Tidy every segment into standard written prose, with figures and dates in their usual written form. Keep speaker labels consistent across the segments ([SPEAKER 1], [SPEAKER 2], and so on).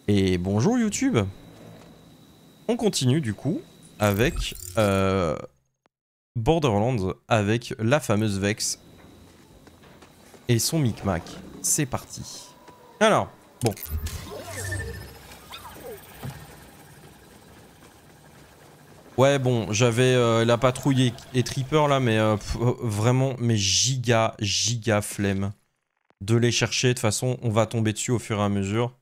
[SPEAKER 1] Et bonjour YouTube. On continue du coup avec Borderlands avec la fameuse Vex et son micmac. C'est parti. Alors, bon. Ouais, bon, j'avais la patrouille et Tripper là, mais vraiment, mais giga flemme de les chercher. De toute façon, on va tomber dessus au fur et à mesure.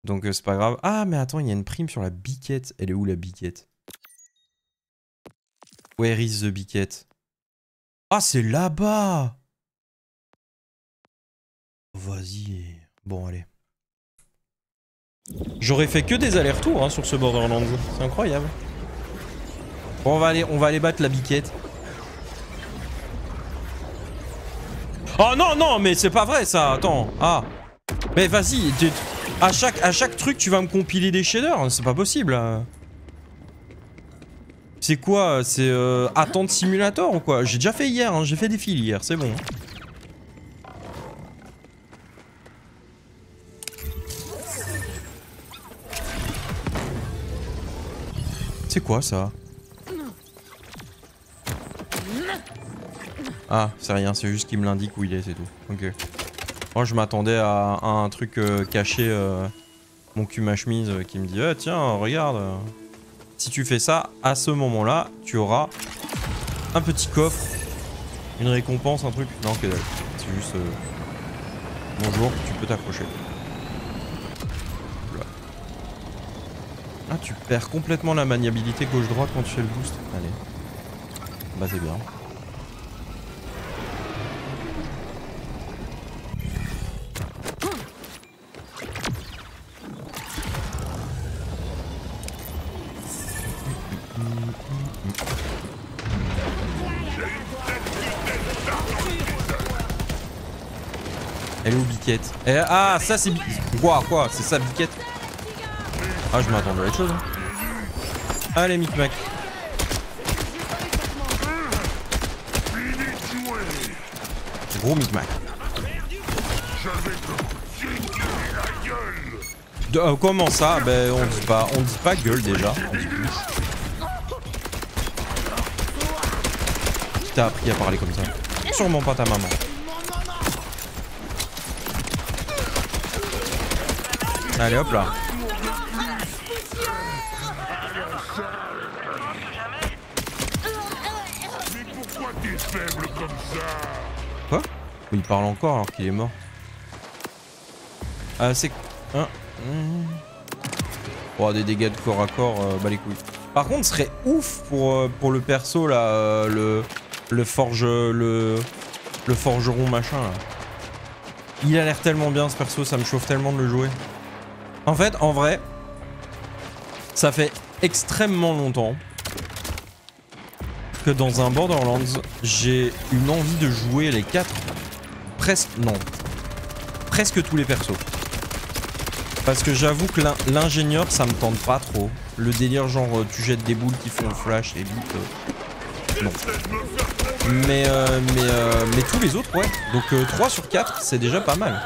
[SPEAKER 1] Donc c'est pas grave. Ah, mais attends, il y a une prime sur la biquette. Elle est où la biquette? Where is the biquette? Ah, c'est là-bas! Vas-y. Bon, allez. J'aurais fait que des allers-retours hein, sur ce Borderlands. C'est incroyable. Bon, on va aller battre la biquette. Oh non, non, mais c'est pas vrai ça. Attends. Ah. Mais vas-y. À chaque truc, tu vas me compiler des shaders. C'est pas possible. C'est quoi? C'est Attente Simulator ou quoi? J'ai déjà fait hier. Hein. J'ai fait des fils hier. C'est bon. C'est quoi ça? Ah, c'est rien, c'est juste qu'il me l'indique où il est, c'est tout. Ok. Moi, je m'attendais à un truc caché, mon cul ma chemise, qui me dit tiens, regarde. Si tu fais ça, à ce moment-là, tu auras un petit coffre, une récompense, un truc. Non, que dalle. C'est juste bonjour, tu peux t'accrocher. Ah, tu perds complètement la maniabilité gauche-droite quand tu fais le boost. Allez. Bah, c'est bien. Elle est où biquette? Ah, ça c'est quoi? C'est ça biquette? Ah, je m'attendais à autre chose. Hein. Allez, micmac. Gros micmac. Comment ça? Ben on dit pas gueule déjà. On dit plus. Qui t'a appris à parler comme ça? Sûrement pas ta maman. Allez hop là. Quoi? Il parle encore alors qu'il est mort. Ah c'est... Hein Oh, des dégâts de corps à corps, bah les couilles. Par contre, ce serait ouf pour le perso là, le forgeron machin là. Il a l'air tellement bien ce perso, ça me chauffe tellement de le jouer. En fait, en vrai, ça fait extrêmement longtemps que dans un Borderlands, j'ai une envie de jouer les 4, presque tous les persos. Parce que j'avoue que l'ingénieur, ça me tente pas trop. Le délire genre tu jettes des boules qui font flash et vite, non. Mais tous les autres, ouais. Donc 3 sur 4, c'est déjà pas mal.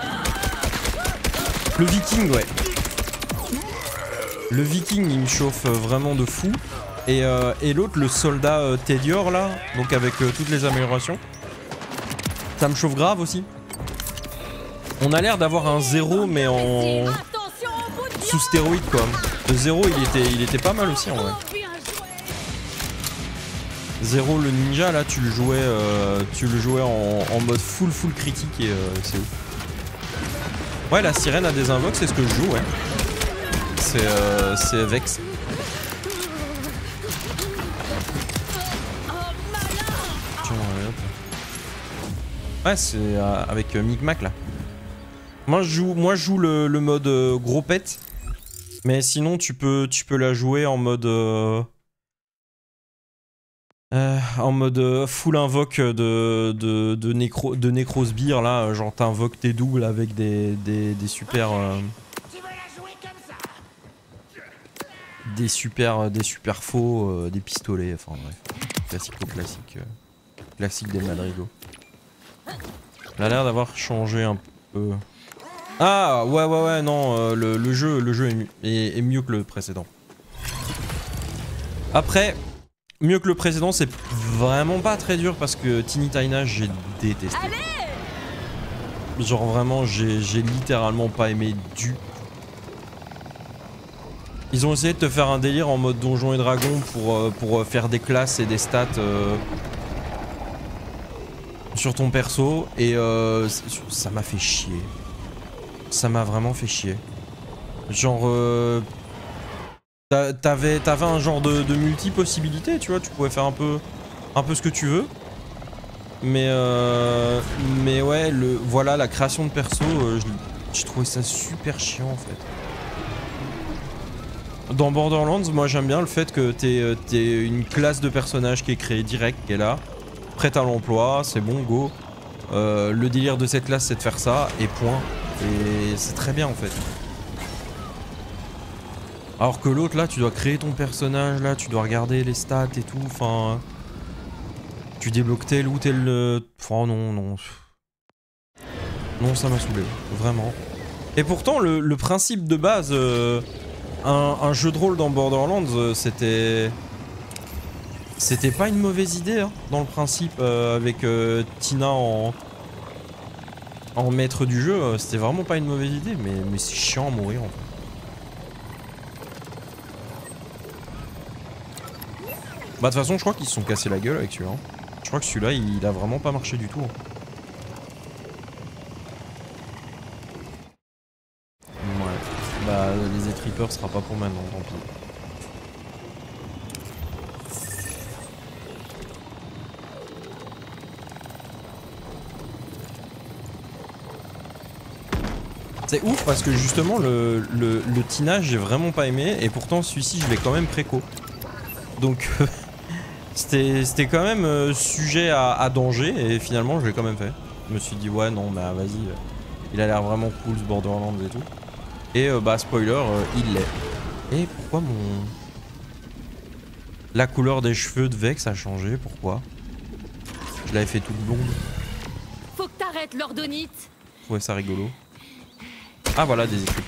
[SPEAKER 1] Le viking, ouais. Le viking, il me chauffe vraiment de fou. Et l'autre, le soldat Tedior, là, donc avec toutes les améliorations, ça me chauffe grave aussi. On a l'air d'avoir un 0, mais en... sous stéroïde, quoi. Le 0, il était pas mal aussi, en vrai. 0, le ninja, là, tu le jouais en mode full critique, et c'est ouf. Ouais, la sirène a des invoques, c'est ce que je joue, ouais. C'est Vex. Ouais, c'est avec Micmac là. Moi je joue le mode gros pet. Mais sinon tu peux la jouer en mode full invoque de Necrosbire là, genre t'invoques tes doubles avec des super des super faux, des pistolets, enfin bref. Classique des madrigaux. Elle a l'air d'avoir changé un peu. Ah ouais non, le jeu est mieux que le précédent. Après, mieux que le précédent, c'est vraiment pas très dur parce que Tiny Tina's j'ai détesté. Genre vraiment, j'ai littéralement pas aimé du tout. Ils ont essayé de te faire un délire en mode Donjons et Dragons pour faire des classes et des stats sur ton perso et ça m'a fait chier. Ça m'a vraiment fait chier. Genre t'avais un genre de multi-possibilités, tu vois, tu pouvais faire un peu ce que tu veux. Mais ouais, voilà, la création de perso, j'ai trouvé ça super chiant en fait. Dans Borderlands, moi j'aime bien le fait que t'aies une classe de personnage qui est créée direct, qui est là, prête à l'emploi, c'est bon, go. Le délire de cette classe c'est de faire ça, et point. Et c'est très bien en fait. Alors que l'autre là, tu dois créer ton personnage là, tu dois regarder les stats et tout, enfin... Tu débloques tel ou tel... Oh non, non. Non, ça m'a saoulé, vraiment. Et pourtant, le principe de base... Un jeu de rôle dans Borderlands, c'était pas une mauvaise idée, hein, dans le principe, avec Tina en maître du jeu, c'était vraiment pas une mauvaise idée, mais c'est chiant à mourir en fait. Bah de toute façon, je crois qu'ils se sont cassés la gueule avec celui-là. Je crois que celui-là, il a vraiment pas marché du tout. Ouais. Bah les Z-Reapers sera pas pour maintenant, tant pis. C'est ouf parce que justement le Tina j'ai vraiment pas aimé et pourtant celui-ci je l'ai quand même préco. Donc c'était quand même sujet à danger et finalement je l'ai quand même fait. Je me suis dit ouais non bah vas-y, il a l'air vraiment cool ce Borderlands et tout. Et bah spoiler, il l'est. Et pourquoi la couleur des cheveux de Vex a changé, pourquoi? Je l'avais fait toute blonde.
[SPEAKER 2] Faut que t'arrêtes, l'ordonite.
[SPEAKER 1] Je trouvais ça rigolo. Ah voilà des équipes.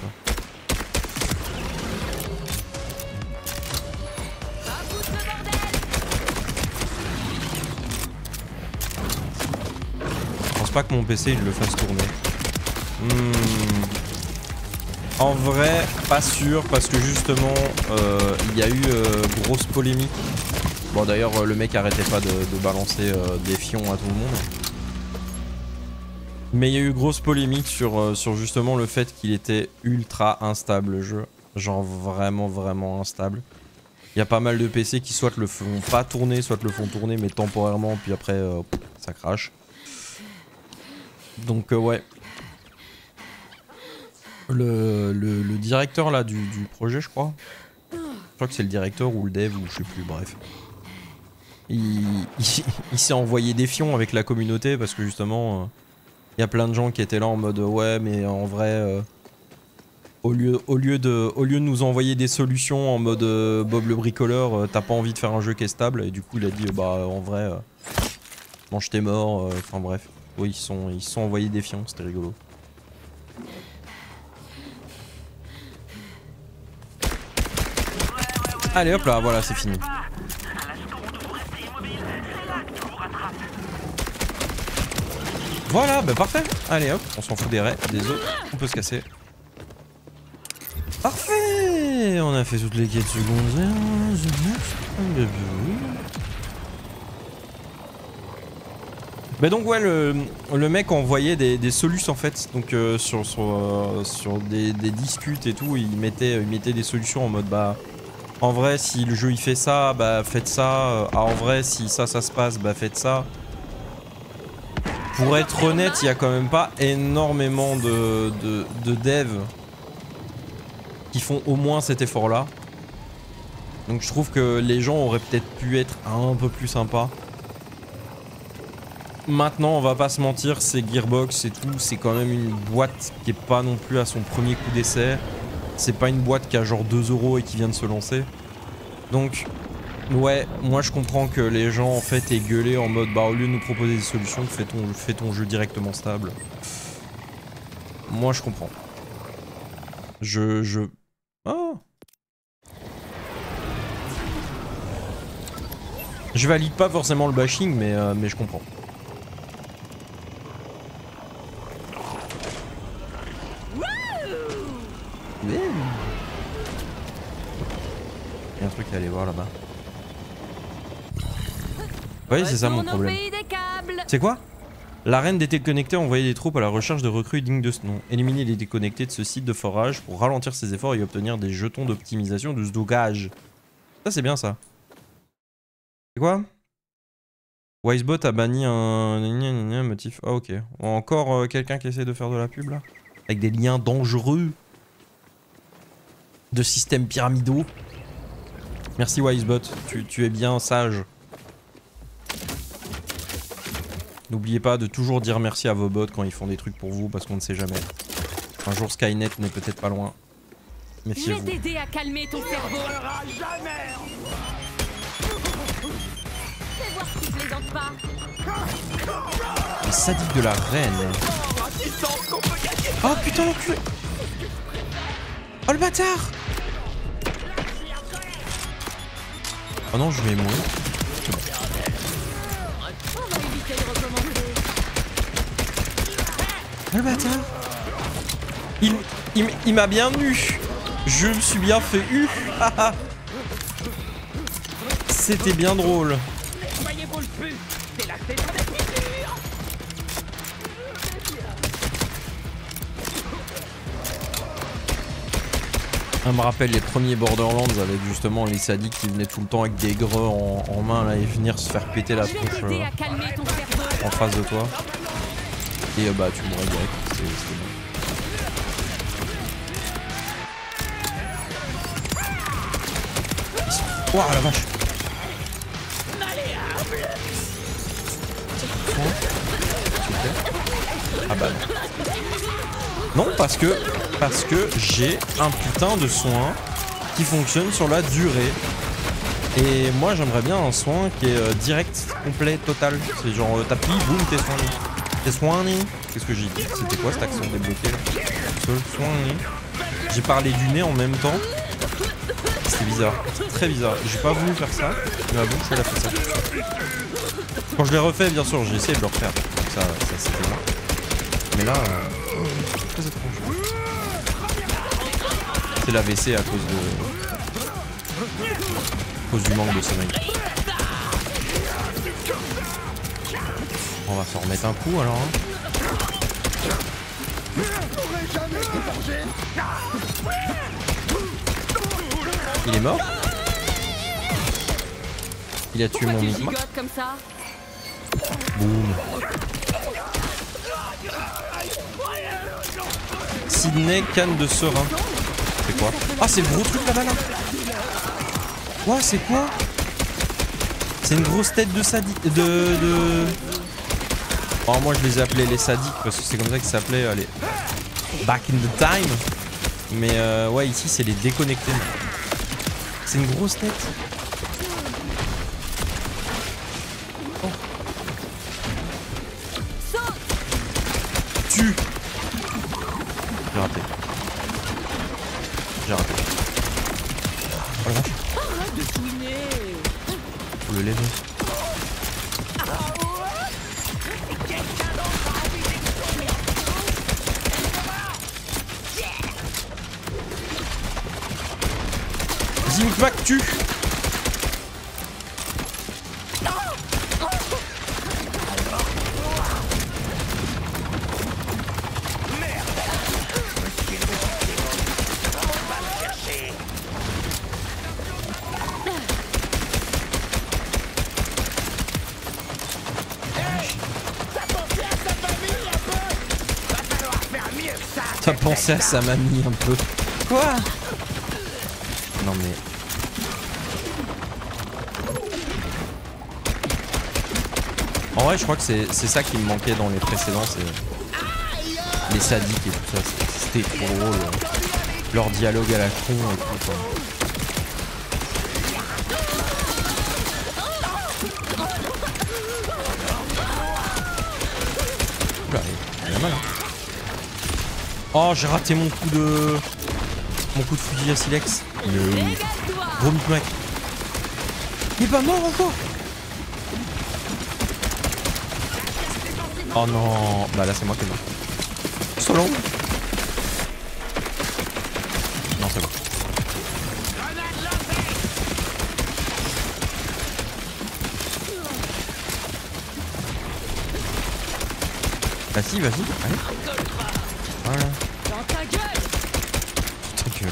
[SPEAKER 1] Je pense pas que mon PC il le fasse tourner. En vrai, pas sûr parce que justement il y a eu grosse polémique. Bon d'ailleurs le mec arrêtait pas de balancer des fions à tout le monde. Mais il y a eu grosse polémique sur justement le fait qu'il était ultra instable le jeu. Genre vraiment instable. Il y a pas mal de PC qui soit le font pas tourner, soit le font tourner mais temporairement puis après ça crache. Donc ouais. Le directeur là du projet je crois. Je crois que c'est le directeur ou le dev ou je sais plus, bref. Il s'est envoyé des fions avec la communauté parce que justement... Il y a plein de gens qui étaient là en mode ouais mais en vrai au lieu de nous envoyer des solutions en mode Bob le bricoleur, t'as pas envie de faire un jeu qui est stable et du coup il a dit bah en vrai mange tes morts, enfin bref. Oui ils se sont envoyés des fions, c'était rigolo. Allez hop là, voilà c'est fini. Voilà, bah parfait. Allez hop, on s'en fout des autres, on peut se casser. Parfait. On a fait toutes les quêtes secondaires. Mais donc ouais, le mec envoyait des solutions en fait, donc sur des disputes et tout, il mettait des solutions en mode bah en vrai si le jeu il fait ça, bah faites ça, en vrai si ça se passe, bah faites ça. Pour être honnête, il y a quand même pas énormément de devs qui font au moins cet effort là. Donc je trouve que les gens auraient peut-être pu être un peu plus sympas. Maintenant, on va pas se mentir, c'est Gearbox et tout, c'est quand même une boîte qui est pas non plus à son premier coup d'essai. C'est pas une boîte qui a genre 2 € et qui vient de se lancer. Donc, ouais, moi je comprends que les gens en fait aient gueulé en mode bah au lieu de nous proposer des solutions, fais ton jeu directement stable. Moi je comprends. Oh. Je valide pas forcément le bashing, mais je comprends. Il y a un truc à aller voir là-bas. Oui, c'est ça mon problème. C'est quoi? La reine des déconnectés a envoyé des troupes à la recherche de recrues dignes de ce nom. Éliminer les déconnectés de ce site de forage pour ralentir ses efforts et obtenir des jetons d'optimisation de stockage. Ça c'est bien ça. C'est quoi? Wisebot a banni un motif. Ah ok. Encore quelqu'un qui essaie de faire de la pub là? Avec des liens dangereux de systèmes pyramidaux. Merci Wisebot, tu es bien sage. N'oubliez pas de toujours dire merci à vos bots quand ils font des trucs pour vous parce qu'on ne sait jamais. Un jour Skynet n'est peut-être pas loin. Méfiez-vous.
[SPEAKER 2] Je vais t'aider à calmer ton cerveau. Fais voir si tu plaisantes pas.
[SPEAKER 1] Les sadiques de la reine. Oh putain l'enculé. Oh le bâtard. Oh non je vais mourir.
[SPEAKER 2] On va éviter de recommencer.
[SPEAKER 1] Oh le bâtard. Il m'a bien eu. Je me suis bien fait eu. C'était bien drôle. Ça me rappelle les premiers Borderlands avec justement les sadiques qui venaient tout le temps avec des greux en main là et venir se faire péter la tronche en face de toi. Et bah tu mourrais direct, c'était bon. Ouah la vache. Ah bah non. Non parce que j'ai un putain de soin qui fonctionne sur la durée. Et moi j'aimerais bien un soin qui est direct, complet, total. C'est genre t'appuies, boum, t'es soigné. T'es soigné. Qu'est-ce que j'ai dit? C'était quoi cet accent débloqué là? Soigné. J'ai parlé du nez en même temps. C'est bizarre, c'est très bizarre. J'ai pas voulu faire ça, mais ma bouche elle a fait ça. Quand je l'ai refait, bien sûr, j'ai essayé de le refaire. Ça c'était bon. Mais là, très étrange. C'est l'AVC à cause du manque de sommeil. On va s'en remettre un coup alors. Hein. Il est mort? Il a tué mon Migma. Boum. Sydney, canne de serein. C'est quoi? Ah, c'est le gros truc là-bas là. Ouah, c'est quoi? C'est une grosse tête de sadique. Oh, moi je les ai appelés les sadiques parce que c'est comme ça qu'ils s'appelaient. Allez. Back in the time. Mais ouais, ici c'est les déconnectés. C'est une grosse tête. Oh. Tue. J'ai raté. J'ai raté. Oh la vache. Faut le lever. Zinkback tue. T'as pensé à sa mamie un peu. Quoi? Non mais... En vrai je crois que c'est ça qui me manquait dans les précédents, c'est les sadiques et tout ça, c'était trop drôle. Leur dialogue à la con et tout quoi. Oula, il a mal hein. Oh j'ai raté mon coup de... Mon coup de fusil à silex.
[SPEAKER 2] Régale-toi.
[SPEAKER 1] Gros micmac. Il est pas mort encore. Oh non. Bah là c'est moi qui est mort. Solo. Non c'est bon. Vas-y, vas-y, allez. Voilà.
[SPEAKER 2] Dans ta gueule.
[SPEAKER 1] Ta gueule.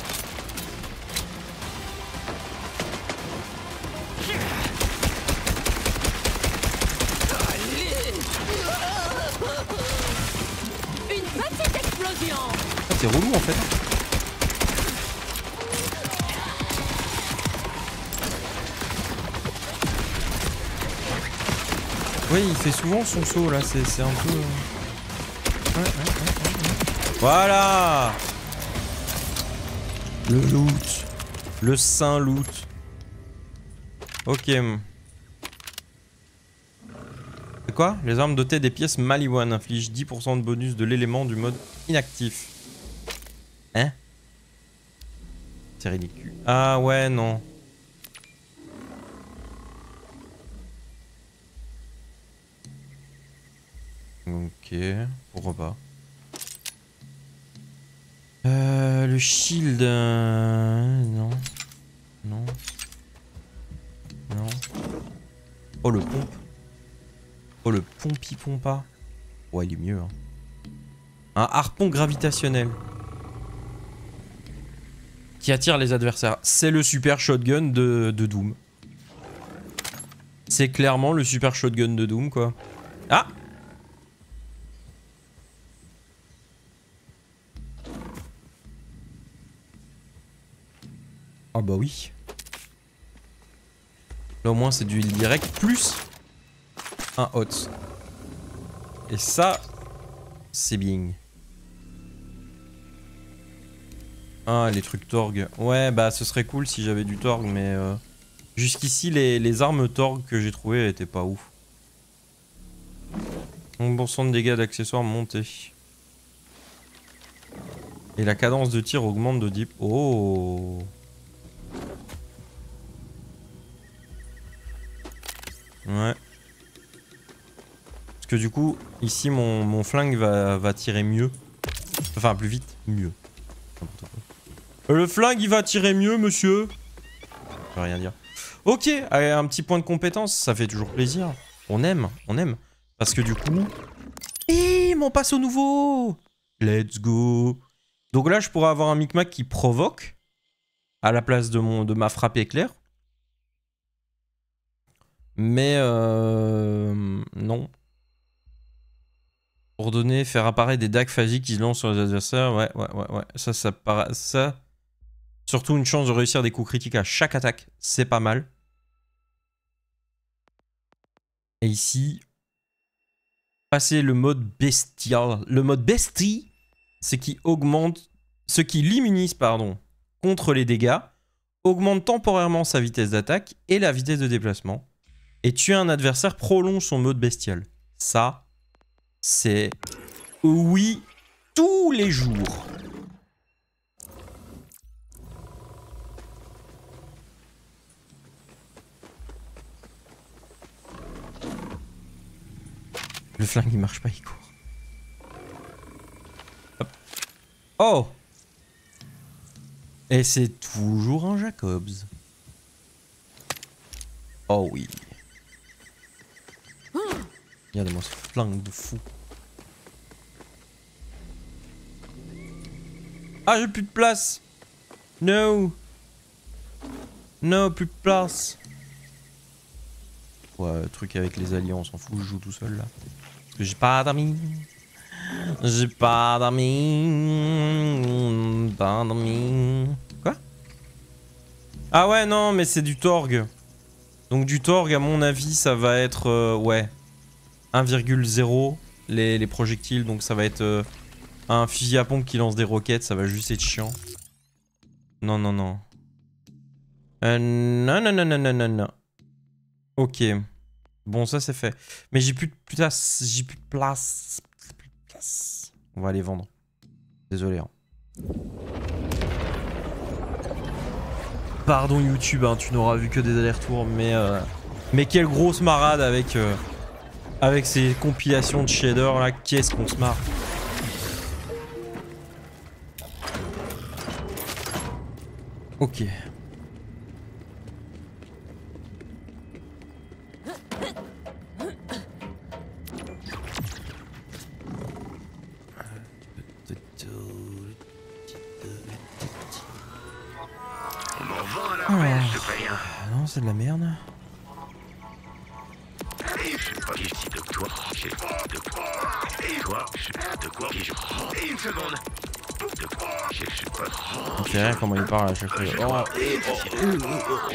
[SPEAKER 2] Une petite explosion.
[SPEAKER 1] Ah, c'est relou en fait. Oui, il fait souvent son saut là, c'est un peu... Ouais. Voilà. Le loot. Le saint loot. Ok. C'est quoi? Les armes dotées des pièces Maliwan infligent 10% de bonus de l'élément du mode inactif. Hein? C'est ridicule. Ah ouais, non. Ok, pourquoi pas. Le shield... non. Non. Non. Oh, le pompe. Oh, le pompi-pompa. Ouais, il est mieux. Hein. Un harpon gravitationnel. Qui attire les adversaires. C'est le super shotgun de Doom. C'est clairement le super shotgun de Doom, quoi. Ah! Ah bah oui. Là au moins c'est du heal direct plus un hot. Et ça, c'est bien. Ah les trucs Torg. Ouais bah ce serait cool si j'avais du Torg mais jusqu'ici les armes Torg que j'ai trouvées étaient pas ouf. 1% de dégâts d'accessoires montés. Et la cadence de tir augmente de 10... Oh. Ouais. Parce que du coup, ici, mon flingue va tirer mieux. Enfin, plus vite, mieux. Le flingue, il va tirer mieux, monsieur. Je peux rien dire. Ok, allez, un petit point de compétence, ça fait toujours plaisir. On aime, on aime. Parce que du coup... Et mon passe au nouveau. Let's go. Donc là, je pourrais avoir un micmac qui provoque à la place de ma frappe éclair. Mais non. Ordonner, faire apparaître des dagues phagiques qui se lancent sur les adversaires. Ouais. Ça paraît... Ça... Surtout une chance de réussir des coups critiques à chaque attaque. C'est pas mal. Et ici... Passer le mode bestial. Le mode bestie, ce qui augmente... Ce qui l'immunise, pardon, contre les dégâts, augmente temporairement sa vitesse d'attaque et la vitesse de déplacement. Et tuer un adversaire prolonge son mode bestial. Ça, c'est... Oui, tous les jours. Le flingue, il marche pas, il court. Hop. Oh! Et c'est toujours un Jacobs. Oh oui. Regardez-moi ce flingue de fou. Ah, j'ai plus de place. No. No, plus de place. Ouais, truc avec les alliés, on s'en fout, je joue tout seul là. Parce que j'ai pas d'amis. J'ai pas d'amis. Pas d'amis. Quoi? Ah ouais, non, mais c'est du Torg. Donc du Torg, à mon avis, ça va être... ouais. 1,0 les projectiles. Donc ça va être un fusil à pompe qui lance des roquettes. Ça va juste être chiant. Non. Non. Ok. Bon, ça c'est fait. Mais j'ai plus de place. J'ai plus de place. On va les vendre. Désolé. Hein. Pardon YouTube, hein, tu n'auras vu que des allers-retours, mais quelle grosse marade avec ces compilations de shaders là, qu'est-ce qu'on se marre. Ok. Non, c'est de la merde. Ok, comment il parle à chaque fois.
[SPEAKER 3] Je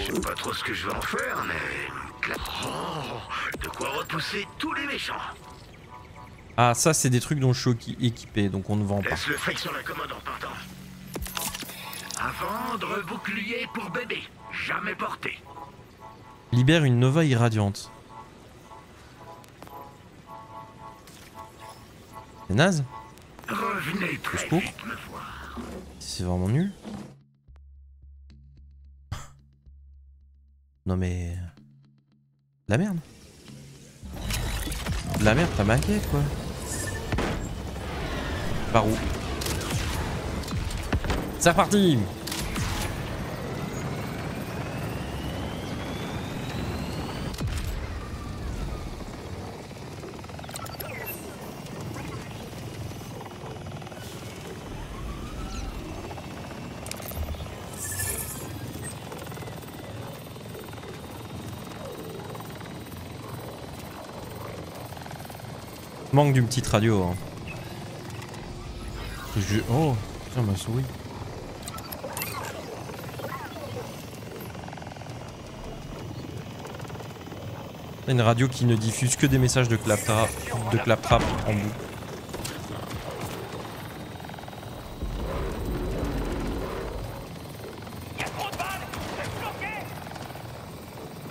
[SPEAKER 3] sais pas trop ce que je vais en faire, mais... de quoi repousser tous les méchants.
[SPEAKER 1] Ah, ça, c'est des trucs dont je suis équipé, donc on ne vend pas.
[SPEAKER 3] Laisse le fric sur la commode en partant. À vendre, bouclier pour bébé. Jamais porté.
[SPEAKER 1] Libère une Nova irradiante. C'est naze.
[SPEAKER 3] Revenez très
[SPEAKER 1] Pour
[SPEAKER 3] vite me voir.
[SPEAKER 1] c'est vraiment nul. Non mais... De la merde. De la merde, ta maquette quoi. Par où? C'est reparti. Manque d'une petite radio. Hein. Oh, putain ma souris. Une radio qui ne diffuse que des messages de claptrap en boucle.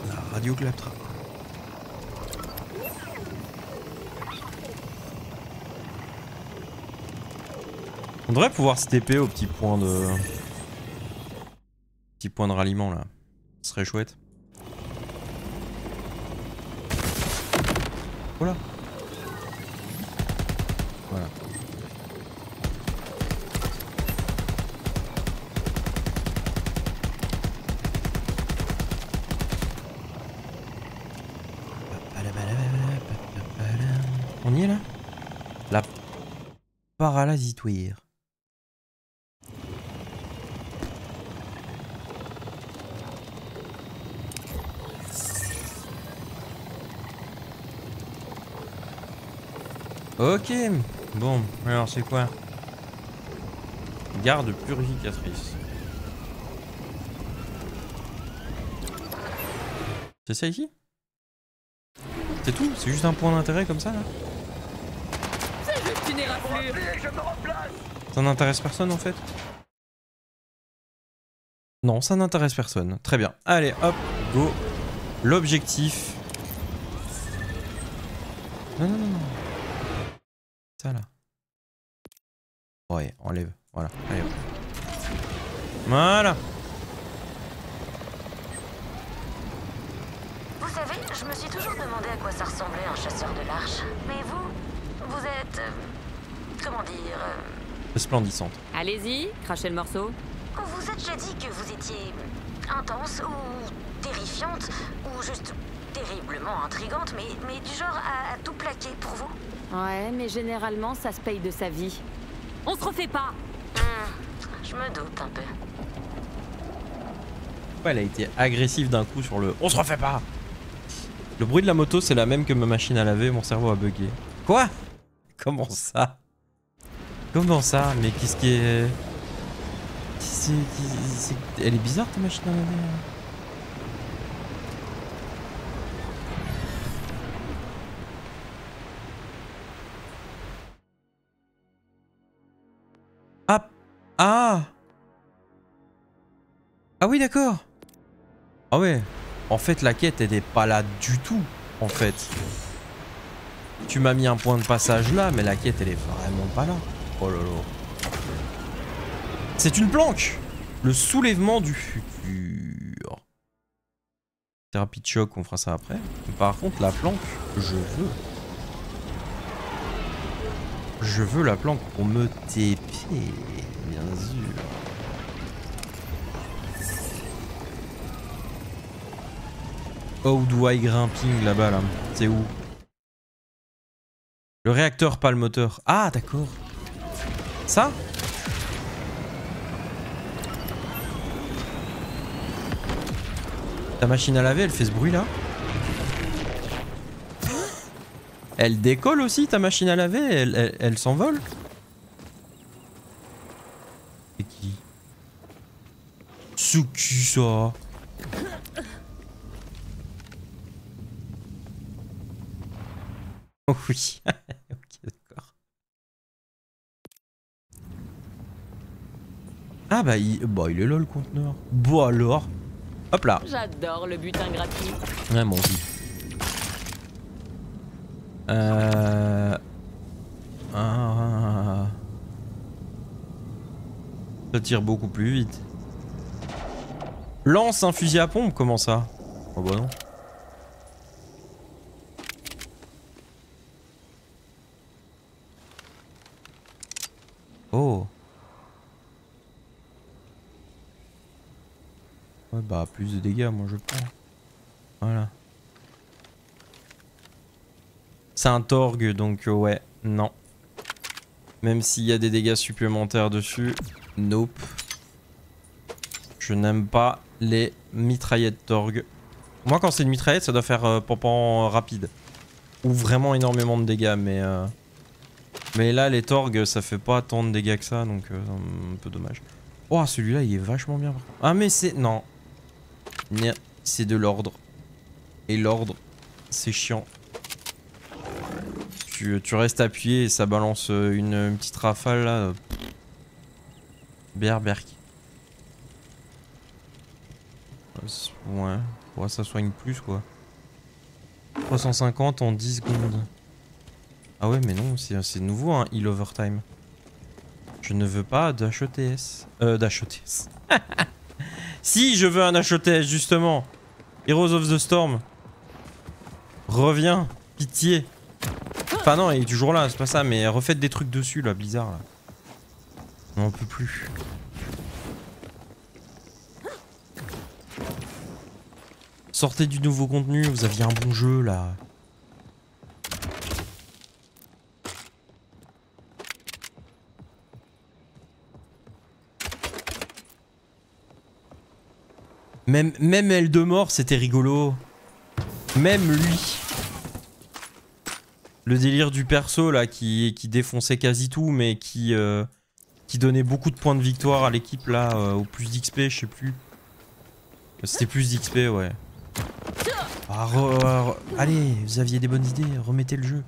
[SPEAKER 1] La radio claptrap. On devrait pouvoir se TP au petit point de... Petit point de ralliement là. Ce serait chouette. Voilà. Voilà. On y est là? La paralasitoire. Ok, bon, alors c'est quoi? Garde purificatrice. C'est ça ici? C'est tout? C'est juste un point d'intérêt comme ça là?
[SPEAKER 2] C'est juste une éraflure.
[SPEAKER 1] Ça n'intéresse personne en fait? Non, ça n'intéresse personne. Très bien. Allez, hop, go. L'objectif. Non, non, non, non. Ça là. Ouais, enlève. Voilà. Allez hop. Voilà.
[SPEAKER 4] Vous savez, je me suis toujours demandé à quoi ça ressemblait un chasseur de l'arche. Mais vous êtes... comment dire...
[SPEAKER 1] Splendissante.
[SPEAKER 2] Allez-y, crachez le morceau.
[SPEAKER 4] Vous êtes déjà dit que vous étiez intense ou terrifiante ou juste terriblement intrigante, mais du genre à tout plaquer pour vous.
[SPEAKER 2] Ouais, mais généralement, ça se paye de sa vie. On se refait pas.
[SPEAKER 4] Je me doute un peu.
[SPEAKER 1] Ouais, elle a été agressive d'un coup sur le... On se refait pas. Le bruit de la moto, c'est la même que ma machine à laver, mon cerveau a bugué. Quoi? Comment ça? Comment ça? Mais qu'est-ce qui est... Elle est bizarre ta machine à laver. Ah. Ah. Ah oui d'accord. Ah ouais. En fait la quête elle est pas là du tout. En fait. Tu m'as mis un point de passage là, mais la quête elle est vraiment pas là. Oh là là. C'est une planque. Le soulèvement du futur. Thérapie de choc, on fera ça après. Par contre, la planque, je veux. Je veux la planque pour me TP, bien sûr. How do I grimping là-bas là? C'est où? Le réacteur, pas le moteur. Ah, d'accord. Ça? Ta machine à laver, elle fait ce bruit là? Elle décolle aussi ta machine à laver? Elle s'envole? C'est qui? C'est qui ça? Oh oui. Ok, d'accord. Ah bah il est là le conteneur. Bon alors. Hop là.
[SPEAKER 2] J'adore le butin gratuit.
[SPEAKER 1] Ouais, moi aussi. Ça tire beaucoup plus vite. Lance un fusil à pompe, comment ça? Oh bah non. Oh. Ouais bah plus de dégâts, moi je prends. Voilà. C'est un Torgue donc ouais, non. Même s'il y a des dégâts supplémentaires dessus, nope. Je n'aime pas les mitraillettes Torgue. Moi quand c'est une mitraillette ça doit faire pompon rapide. Ou vraiment énormément de dégâts mais là les Torgues ça fait pas tant de dégâts que ça donc un peu dommage. Oh celui-là il est vachement bien. Ah mais c'est... Non. C'est de l'ordre. Et l'ordre c'est chiant. Tu restes appuyé et ça balance une petite rafale là. Berberk. Ouais. Ouais, ça soigne plus quoi. 350 en 10 secondes. Ah ouais mais non, c'est nouveau hein, heal overtime. Je ne veux pas d'HETS. D'HETS. Si, je veux un HETS justement. Heroes of the Storm. Reviens, pitié. Enfin non, il est toujours là, c'est pas ça, mais refaites des trucs dessus là, bizarre là. On en peut plus. Sortez du nouveau contenu, vous aviez un bon jeu là. Même Eldemort c'était rigolo. Même lui. Le délire du perso là qui défonçait quasi tout mais qui donnait beaucoup de points de victoire à l'équipe là au plus d'XP je sais plus. C'était plus d'XP ouais. Ah, allez, vous aviez des bonnes idées, remettez le jeu.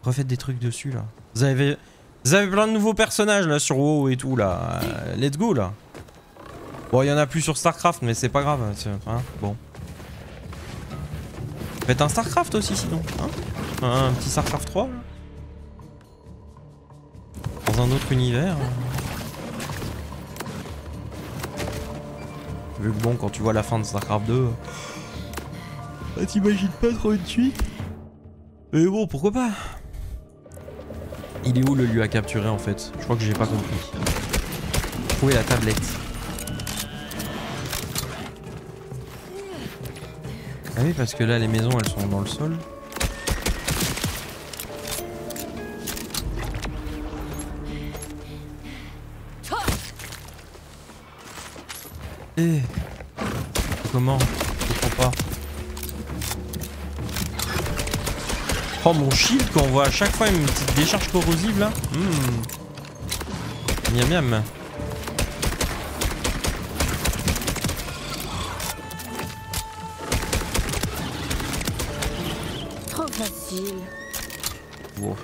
[SPEAKER 1] Refaites des trucs dessus là. Vous avez plein de nouveaux personnages là sur WoW et tout là. Let's go là. Bon il y en a plus sur Starcraft mais c'est pas grave. Hein, bon. Faites un Starcraft aussi sinon. Hein, un petit Starcraft 3 là. Dans un autre univers. Vu que bon quand tu vois la fin de Starcraft 2... Bah t'imagines pas trop une suite. Mais bon pourquoi pas. Il est où le lieu à capturer en fait? Je crois que j'ai pas compris. Trouver la tablette. Ah oui parce que là les maisons elles sont dans le sol. Eh comment? Je comprends pas. Oh mon shield quand on voit à chaque fois une petite décharge corrosive là. Miam miam.
[SPEAKER 2] Trop facile.
[SPEAKER 1] Wow.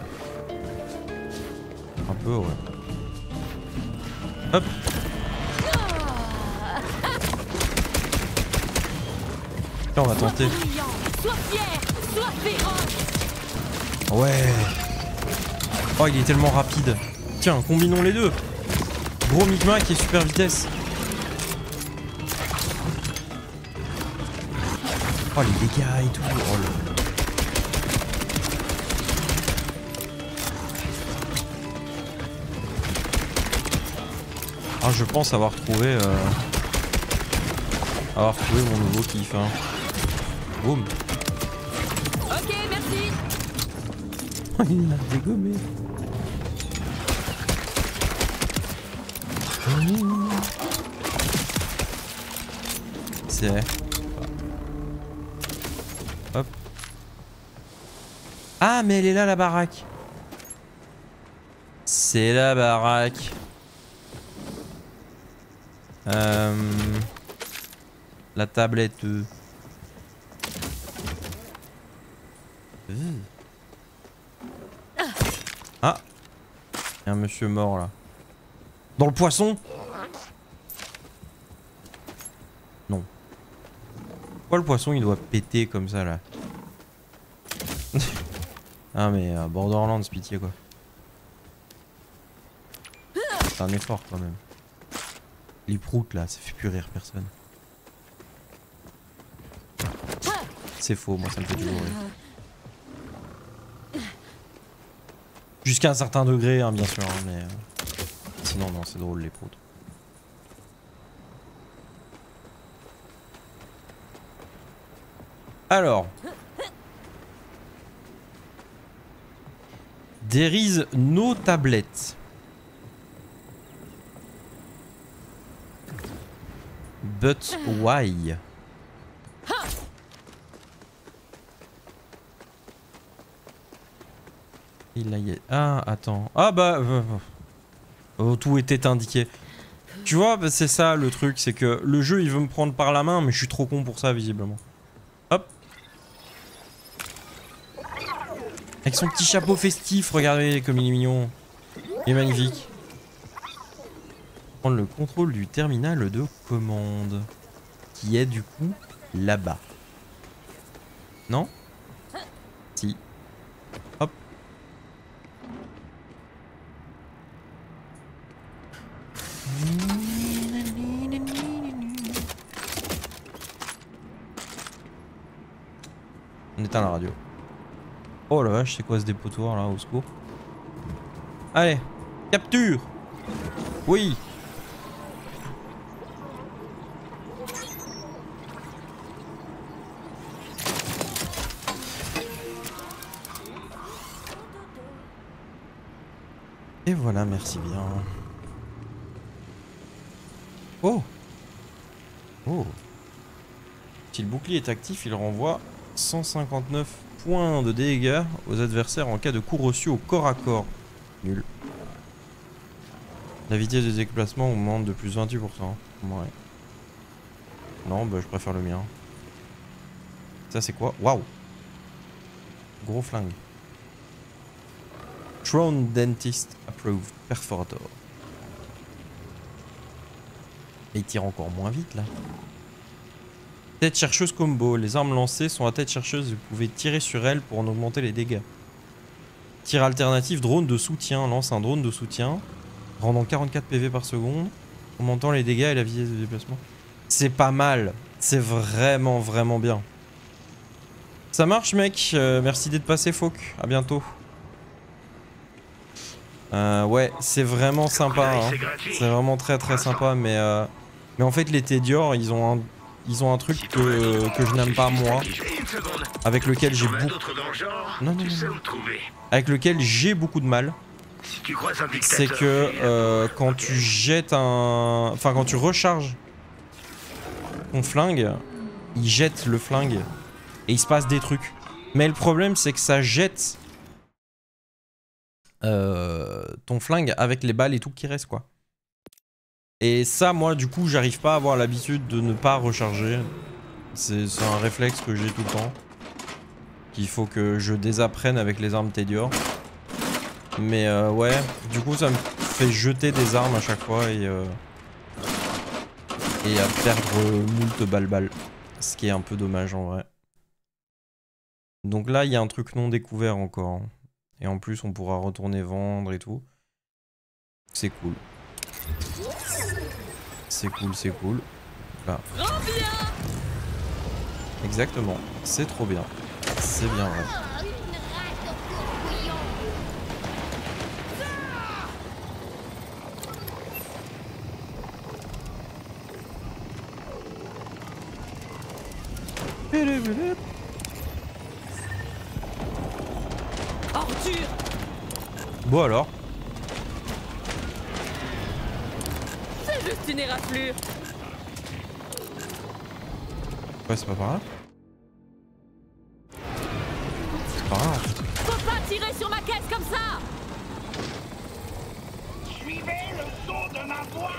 [SPEAKER 1] Un peu ouais. Hop. Là, on va tenter.
[SPEAKER 2] Sois fier, sois féroce.
[SPEAKER 1] Ouais. Oh il est tellement rapide. Tiens combinons les deux. Gros micmac et super vitesse. Oh les dégâts et tout. Oh là. Ah, je pense avoir trouvé mon nouveau kiff. Hein. Boum.
[SPEAKER 2] Ok, merci.
[SPEAKER 1] Il l'a dégommé. C'est... Hop. Ah, mais elle est là, la baraque. C'est la baraque. La tablette. Ah. Il y a un monsieur mort là. Dans le poisson? Non. Pourquoi le poisson il doit péter comme ça là? Ah mais Borderlands, pitié quoi. C'est un effort quand même. Les proutes là, ça fait plus rire personne. C'est faux, moi ça me fait toujours rire. Jusqu'à un certain degré, hein, bien sûr, hein, mais sinon non, c'est drôle les proutes. Alors, there is no tablette. But why? Il a... Ah, attends. Ah bah... Oh, tout était indiqué. Tu vois, bah, c'est ça le truc, c'est que le jeu il veut me prendre par la main, mais je suis trop con pour ça visiblement. Hop. Avec son petit chapeau festif, regardez comme il est mignon. Il est magnifique. Prendre le contrôle du terminal de commande. Qui est du coup là-bas. Non? Si. Hop. On éteint la radio. Oh la vache, c'est quoi ce dépotoir là, au secours? Allez, capture! Oui! Et voilà, merci bien. Oh! Oh! Si le bouclier est actif, il renvoie 159 points de dégâts aux adversaires en cas de coup reçu au corps à corps. Nul. La vitesse de déplacement augmente de plus 28%. Ouais. Non, bah je préfère le mien. Ça c'est quoi? Waouh! Gros flingue. Throne Dentist Approved Perforator. Et il tire encore moins vite là. Tête chercheuse combo. Les armes lancées sont à tête chercheuse. Vous pouvez tirer sur elles pour en augmenter les dégâts. Tir alternatif drone de soutien. Lance un drone de soutien. Rendant 44 PV par seconde. Augmentant les dégâts et la vitesse de déplacement. C'est pas mal. C'est vraiment vraiment bien. Ça marche mec. Merci d'être passé Fauque. À bientôt. Ouais, c'est vraiment sympa. Hein. C'est vraiment très très sympa. Mais en fait les Tediore, ils ont un truc que je n'aime pas moi. Avec lequel j'ai avec lequel j'ai beaucoup de mal. C'est que quand tu jettes un... Enfin quand tu recharges ton flingue, il jette le flingue. Et il se passe des trucs. Mais le problème c'est que ça jette ton flingue avec les balles et tout qui reste quoi. Et ça moi du coup j'arrive pas à avoir l'habitude de ne pas recharger. C'est un réflexe que j'ai tout le temps. Qu'il faut que je désapprenne avec les armes Tediore. Mais ouais, du coup ça me fait jeter des armes à chaque fois et à perdre moult balles. Ce qui est un peu dommage en vrai. Donc là il y a un truc non découvert encore. Et en plus on pourra retourner vendre et tout. C'est cool. C'est cool, c'est cool. Là. Exactement. C'est trop bien. C'est bien vrai.
[SPEAKER 2] Ordure.
[SPEAKER 1] Bon alors.
[SPEAKER 2] C'est juste une éraflure.
[SPEAKER 1] Ouais, c'est pas par là. C'est par là en fait.
[SPEAKER 2] Faut pas tirer sur ma caisse comme ça.
[SPEAKER 3] Suivez le son de ma voix.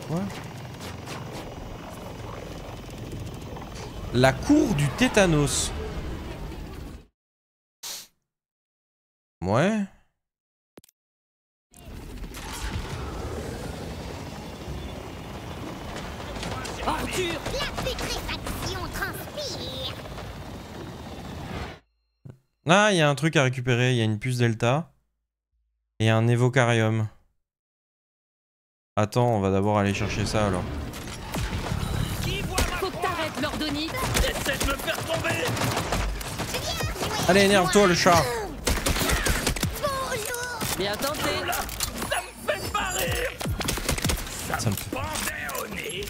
[SPEAKER 1] Ouais. La cour du tétanos. Ouais.
[SPEAKER 2] Ordure.
[SPEAKER 4] La putréfaction transpire.
[SPEAKER 1] Ah, il y a un truc à récupérer. Il y a une puce Delta. Et un évocarium. Attends, on va d'abord aller chercher ça alors.
[SPEAKER 2] Faut que t'arrêtes, Lordoni.
[SPEAKER 3] Essaie de me faire tomber.
[SPEAKER 1] Allez, énerve-toi le chat.
[SPEAKER 2] Bien tenté.
[SPEAKER 3] Ça me fait pas rire.
[SPEAKER 1] Ça me fait...
[SPEAKER 3] Pendait au nez.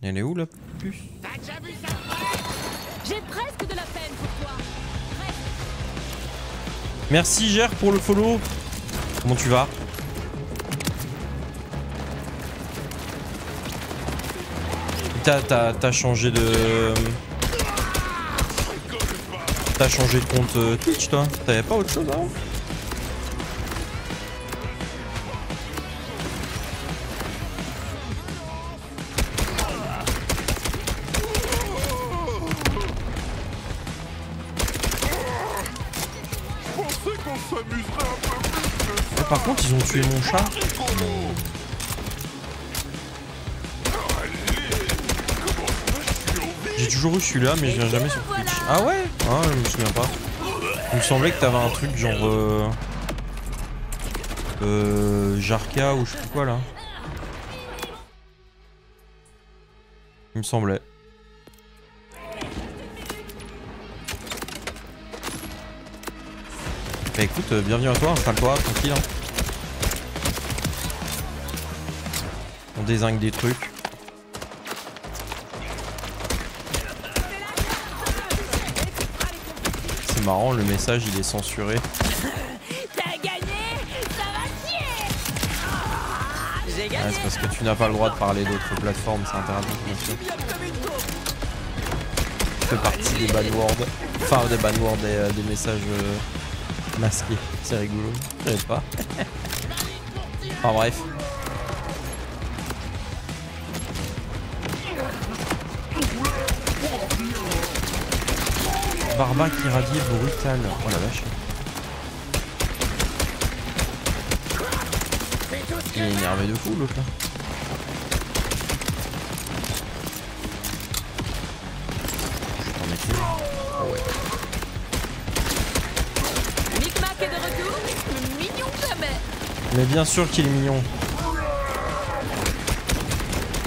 [SPEAKER 1] Elle est où la puce?
[SPEAKER 2] J'ai presque de la peine pour toi. Presque.
[SPEAKER 1] Merci Gère pour le follow. Comment tu vas? T'as changé de... T'as changé de compte Twitch toi? T'avais pas autre chose avant? Par contre, ils ont tué mon chat. J'ai toujours eu celui-là, mais je viens jamais sur Twitch. Ah ouais? Ah, je me souviens pas. Il me semblait que t'avais un truc genre... Jarka ou je sais plus quoi là. Il me semblait. Bah écoute, bienvenue à toi, installe-toi, tranquille. Hein. On dézingue des trucs. C'est marrant, le message il est censuré.
[SPEAKER 2] T'as gagné. Ça va chier. J'ai
[SPEAKER 1] Ah,
[SPEAKER 2] gagné.
[SPEAKER 1] c'est parce que tu n'as pas le droit de parler d'autres plateformes, c'est interdit bien sûr. Ça fait partie des banwords. Enfin des banwords, des messages masqués. C'est rigolo, je savais pas. Enfin bref. Barba qui radie brutal. Oh la vache. Il est énervé de fou l'autre là. Je t'en mets plus. Oh ouais.
[SPEAKER 2] Micmac est de retour. Le mignon jamais.
[SPEAKER 1] Mais bien sûr qu'il est mignon.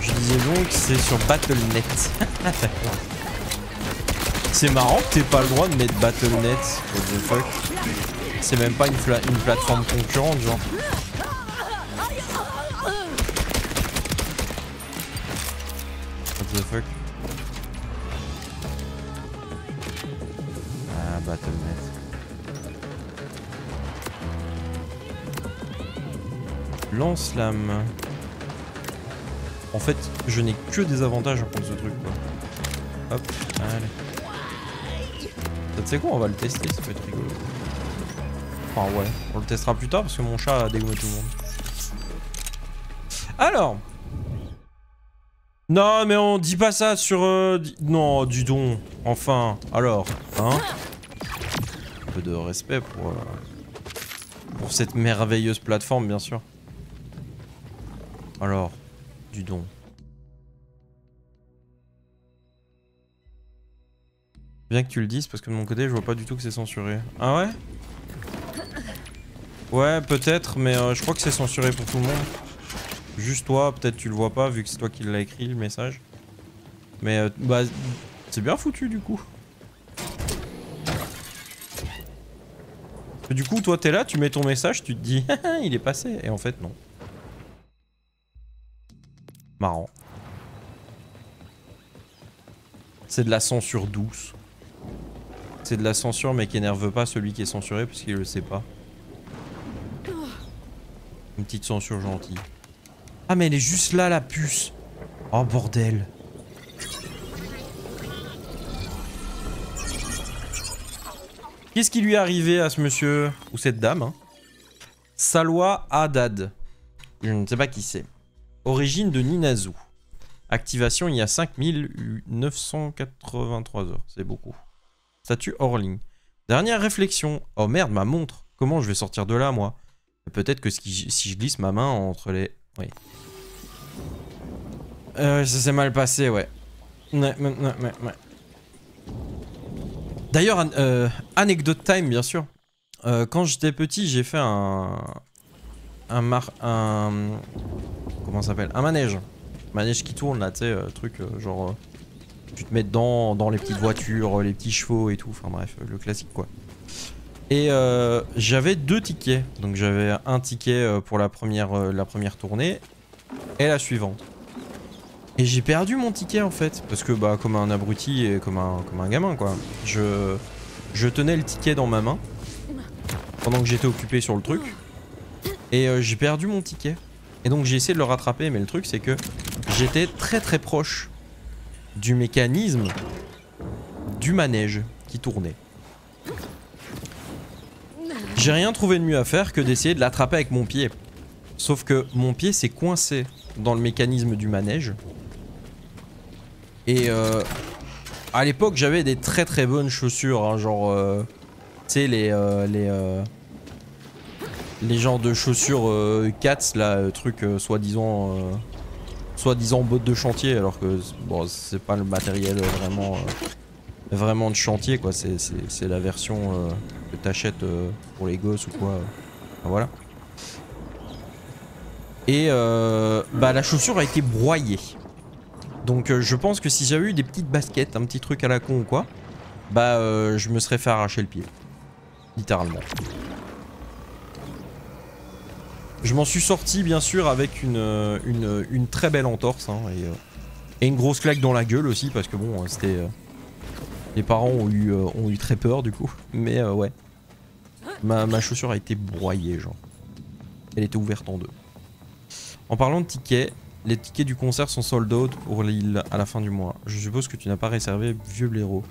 [SPEAKER 1] Je disais donc c'est sur Battle.net. C'est marrant que t'aies pas le droit de mettre Battle.net. What the fuck. C'est même pas une plateforme concurrente genre. What the fuck. Ah Battle.net. Lance-flamme. En fait, je n'ai que des avantages à prendre ce truc quoi. Hop, allez. Tu sais quoi, on va le tester, ça peut être rigolo. Enfin ouais, on le testera plus tard parce que mon chat a dégommé tout le monde. Alors. Non mais on dit pas ça sur... Non, dis donc. Enfin, alors. Hein? Un peu de respect pour cette merveilleuse plateforme bien sûr. Alors, dis donc. Bien que tu le dises parce que de mon côté je vois pas du tout que c'est censuré. Ah ouais? Ouais, peut-être, mais je crois que c'est censuré pour tout le monde. Juste toi, peut-être tu le vois pas vu que c'est toi qui l'as écrit le message. Mais bah, c'est bien foutu du coup. Du coup, toi t'es là, tu mets ton message, tu te dis il est passé. Et en fait, non. Marrant. C'est de la censure douce. C'est de la censure mais qui énerve pas celui qui est censuré puisqu'il le sait pas. Une petite censure gentille. Ah mais elle est juste là la puce. Oh bordel. Qu'est-ce qui lui est arrivé à ce monsieur ou cette dame hein? Salwa Haddad. Je ne sais pas qui c'est. Origine de Ninazu. Activation il y a 5983 heures. C'est beaucoup. Statut hors ligne. Dernière réflexion. Oh merde, ma montre. Comment je vais sortir de là, moi? Peut-être que si je glisse ma main entre les... Oui. Ça s'est mal passé, ouais. Ouais. D'ailleurs, anecdote time, bien sûr. Quand j'étais petit, j'ai fait comment ça s'appelle? Un manège. Manège qui tourne, là, tu sais, truc genre... tu te mets dedans, dans les petites voitures, les petits chevaux et tout. Enfin bref, le classique, quoi. Et j'avais 2 tickets. Donc j'avais un ticket pour la première tournée et la suivante. Et j'ai perdu mon ticket en fait. Parce que bah comme un abruti et comme un gamin quoi. Je tenais le ticket dans ma main pendant que j'étais occupé sur le truc. Et j'ai perdu mon ticket. Et donc j'ai essayé de le rattraper. Mais le truc c'est que j'étais très très proche du mécanisme du manège qui tournait. J'ai rien trouvé de mieux à faire que d'essayer de l'attraper avec mon pied. Sauf que mon pied s'est coincé dans le mécanisme du manège. Et à l'époque j'avais des très très bonnes chaussures, hein, genre tu sais les genres de chaussures Cats là, truc soi-disant bottes de chantier, alors que bon c'est pas le matériel vraiment de chantier quoi, c'est la version que t'achètes pour les gosses ou quoi. Enfin, voilà. Et bah la chaussure a été broyée. Donc je pense que si j'avais eu des petites baskets, un petit truc à la con ou quoi, bah je me serais fait arracher le pied. Littéralement. Je m'en suis sorti bien sûr avec une très belle entorse hein, et une grosse claque dans la gueule aussi parce que bon c'était... les parents ont eu très peur du coup. Mais ouais. Ma chaussure a été broyée genre. Elle était ouverte en 2. En parlant de tickets, les tickets du concert sont sold out pour l'île à la fin du mois. Je suppose que tu n'as pas réservé, vieux blaireau.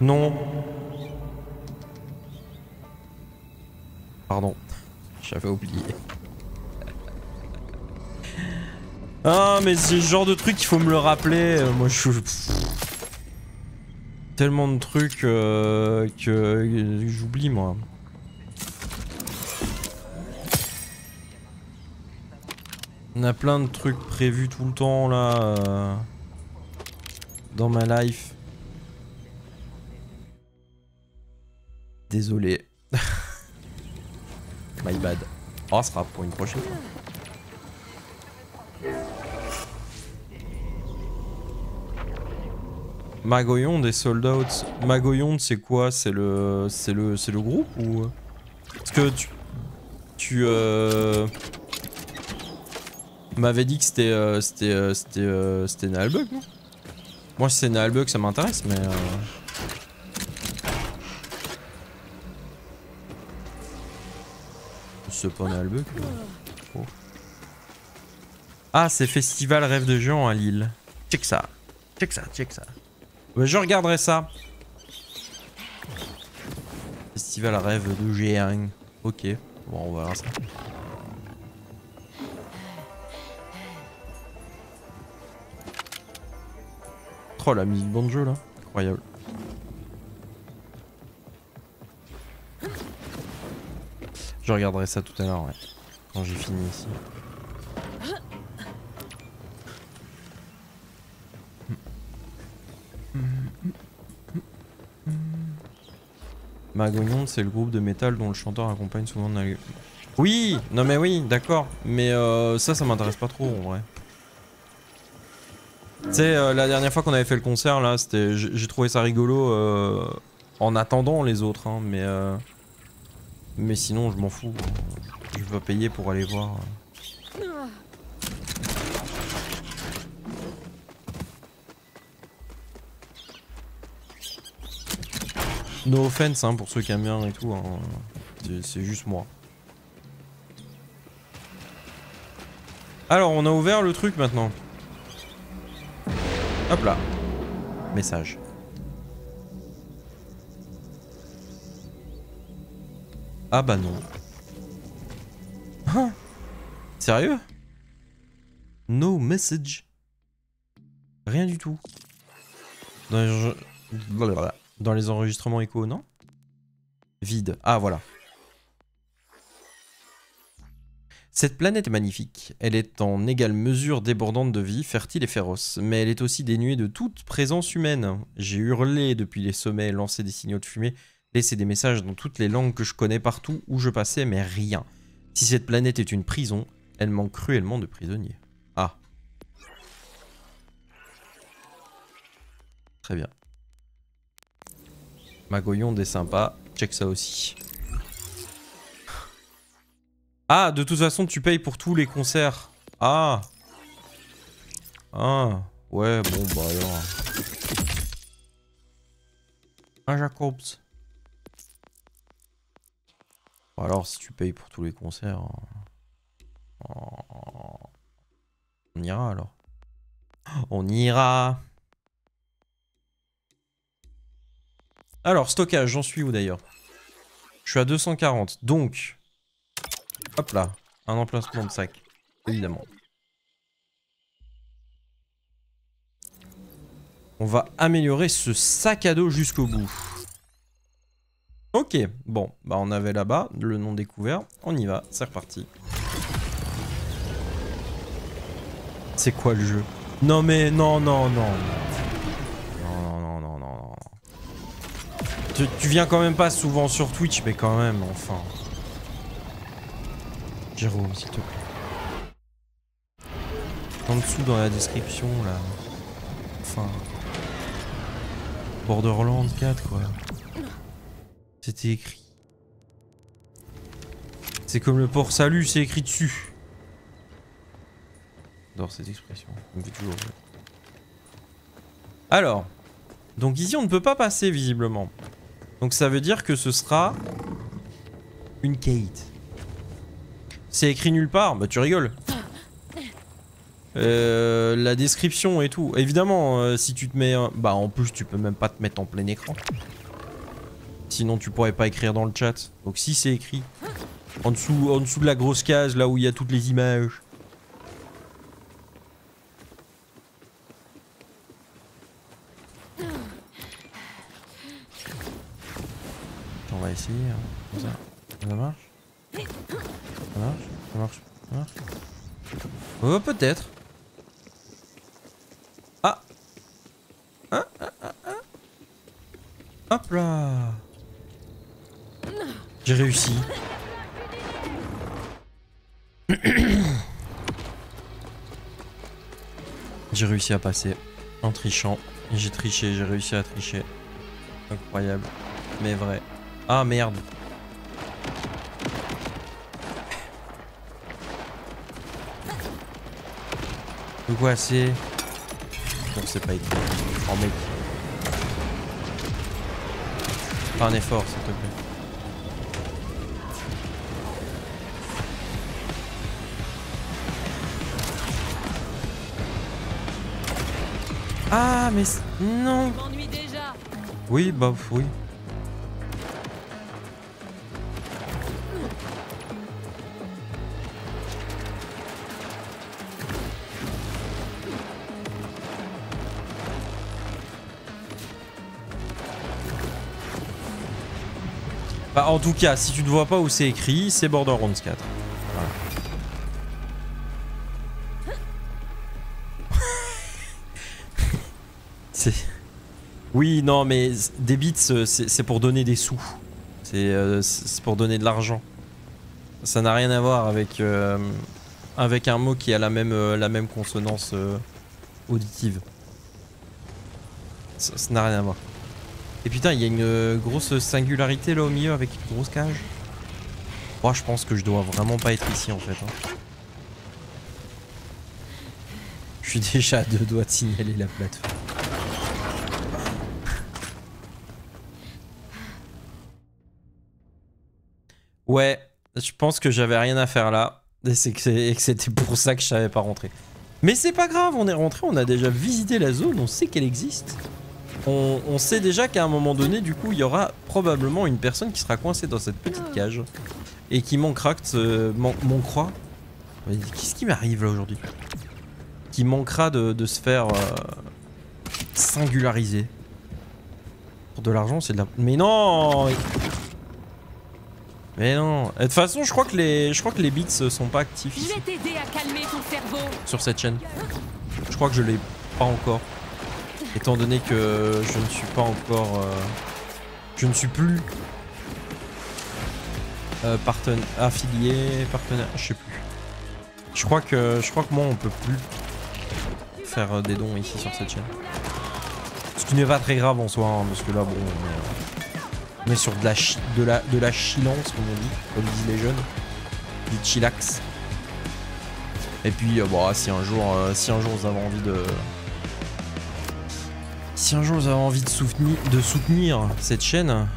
[SPEAKER 1] Non. Pardon. J'avais oublié. Ah mais c'est le genre de truc qu'il faut me le rappeler. Moi je suis... tellement de trucs que j'oublie moi. On a plein de trucs prévus tout le temps là dans ma life. Désolé. My bad. Oh, ce sera pour une prochaine fois. Magoyonde et Sold Out. Magoyonde c'est quoi? C'est le groupe ou... Parce que tu m'avais dit que c'était Nalbug, non? Moi si c'est Nalbug ça m'intéresse mais c'est pas Nalbug. Oh. Ah c'est Festival Rêve de Géant à Lille. Check ça. Check ça. Bah, je regarderai ça. Festival Rêve de Géant. Ok. Bon on verra ça. Oh la musique banjo là, incroyable. Je regarderai ça tout à l'heure, ouais. Quand j'ai fini ici. Magognon, c'est le groupe de métal dont le chanteur accompagne souvent dans les... Oui, non mais oui, d'accord. Mais ça m'intéresse pas trop en vrai. Tu sais, la dernière fois qu'on avait fait le concert là, c'était, j'ai trouvé ça rigolo en attendant les autres, hein, mais sinon je m'en fous. Je vais pas payer pour aller voir. No offense hein, pour ceux qui aiment bien et tout, hein. C'est juste moi. Alors on a ouvert le truc maintenant. Hop là. Message. Ah bah non. Hein? Sérieux? No message. Rien du tout. Dans les enregistrements écho, non? Vide. Ah voilà. Cette planète est magnifique. Elle est en égale mesure débordante de vie, fertile et féroce. Mais elle est aussi dénuée de toute présence humaine. J'ai hurlé depuis les sommets, lancé des signaux de fumée, laissé des messages dans toutes les langues que je connais partout où je passais, mais rien. Si cette planète est une prison, elle manque cruellement de prisonniers. Ah. Très bien. Magoyonde est sympa. Check ça aussi. Ah, de toute façon, tu payes pour tous les concerts. Ah. Ah. Ouais, bon, bah alors. Ah, Jacobs. Bon, alors, si tu payes pour tous les concerts... On ira alors. On ira. Alors, stockage, j'en suis où d'ailleurs? Je suis à 240, donc... Hop là, un emplacement de sac, évidemment. On va améliorer ce sac à dos jusqu'au bout. Ok, bon, bah on avait là-bas le nom découvert, on y va, c'est reparti. C'est quoi le jeu? Non mais non, non, non. Non, non, non, non, non. Tu viens quand même pas souvent sur Twitch, mais quand même, enfin... Jérôme, s'il te plaît. En dessous dans la description là. Enfin. Borderlands 4 quoi. C'était écrit. C'est comme le port salut, c'est écrit dessus. J'adore cette expression. Ça me fait toujours rire. Alors. Donc ici on ne peut pas passer visiblement. Donc ça veut dire que ce sera une Kate. C'est écrit nulle part, bah tu rigoles. La description et tout. Évidemment, si tu te mets... Bah en plus tu peux même pas te mettre en plein écran. Sinon tu pourrais pas écrire dans le chat. Donc si c'est écrit. En dessous de la grosse case, là où il y a toutes les images. On va essayer, hein, comme ça. Ça marche? Ça marche? Ça marche? Ça marche? Oh, peut-être. Ah! Ah, ah, ah, ah. Hop là! J'ai réussi. J'ai réussi à passer en trichant. J'ai triché, j'ai réussi à tricher. Incroyable. Mais vrai. Ah merde. De quoi c'est? Bon, c'est pas écrit. Oh mec. Fais un effort s'il te plaît. Ah mais non.
[SPEAKER 2] Je m'ennuie déjà.
[SPEAKER 1] Oui bah oui. Bah en tout cas, si tu ne vois pas où c'est écrit, c'est Borderlands 4. Voilà. C'est... Oui, non mais des bits, c'est pour donner des sous. C'est pour donner de l'argent. Ça n'a rien à voir avec, avec un mot qui a la même consonance auditive. Ça n'a rien à voir. Et putain, il y a une grosse singularité là au milieu avec une grosse cage. Moi, je pense que je dois vraiment pas être ici en fait. Hein. Je suis déjà à 2 doigts de signaler la plateforme. Ouais, je pense que j'avais rien à faire là. Et que c'était pour ça que je savais pas rentrer. Mais c'est pas grave, on est rentré, on a déjà visité la zone, on sait qu'elle existe. On sait déjà qu'à un moment donné, du coup, il y aura probablement une personne qui sera coincée dans cette petite cage. Et qui manquera manquera. Qu'est-ce qui m'arrive là aujourd'hui? Qui manquera de se faire singulariser. Pour de l'argent, c'est de la... Mais non! Mais non. De toute façon, je crois que les bits sont pas actifs ici.
[SPEAKER 2] Je vais t'aider à calmer ton cerveau.
[SPEAKER 1] Sur cette chaîne. Je crois que je l'ai pas encore. Étant donné que je ne suis pas encore... je ne suis plus... affilié, partenaire, je sais plus. Je crois que moi on peut plus faire des dons ici sur cette chaîne. Ce qui n'est pas très grave en soi, hein, parce que là bon... On est sur de la chillance comme on dit, comme disent les jeunes. Du chillax. Et puis bon, si un jour vous avez envie de... Si un jour vous avez envie de soutenir cette chaîne